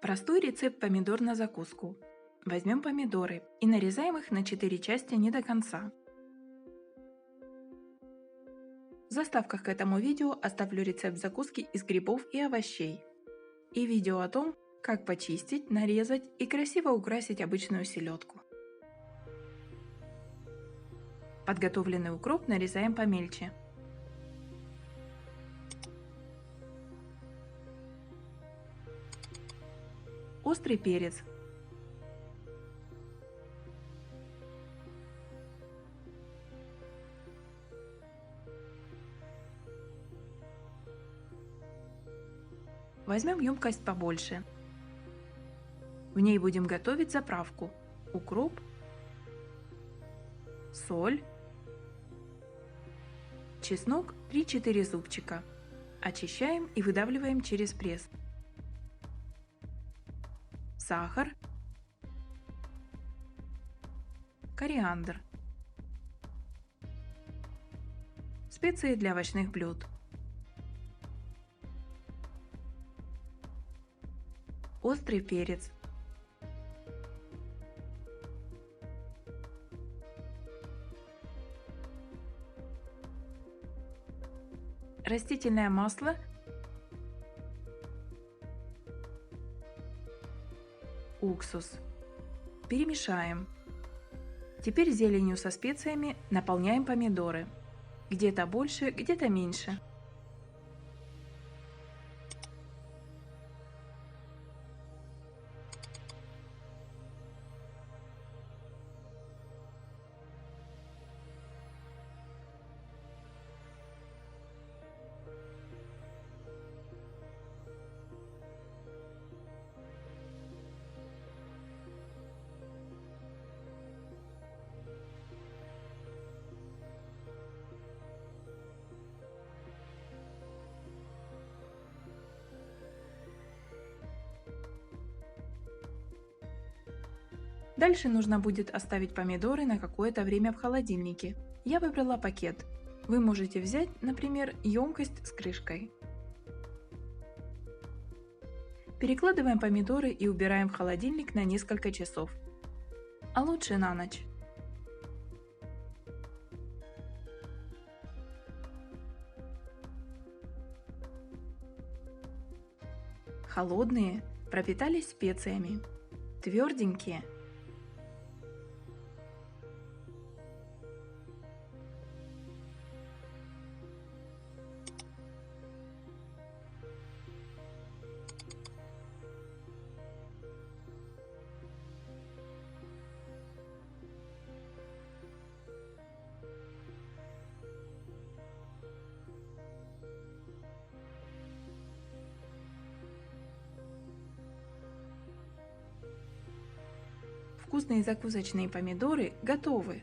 Простой рецепт помидор на закуску. Возьмем помидоры и нарезаем их на 4 части не до конца. В заставках к этому видео оставлю рецепт закуски из грибов и овощей. И видео о том, как почистить, нарезать и красиво украсить обычную селедку. Подготовленный укроп нарезаем помельче. Острый перец. Возьмем емкость побольше. В ней будем готовить заправку: укроп, соль, чеснок 3-4 зубчика. Очищаем и выдавливаем через пресс. Сахар, кориандр, специи для овощных блюд, острый перец, растительное масло, уксус. Перемешаем. Теперь зеленью со специями наполняем помидоры. Где-то больше, где-то меньше. Дальше нужно будет оставить помидоры на какое-то время в холодильнике. Я выбрала пакет. Вы можете взять, например, емкость с крышкой. Перекладываем помидоры и убираем в холодильник на несколько часов. А лучше на ночь. Холодные пропитались специями. Тверденькие. Вкусные закусочные помидоры готовы!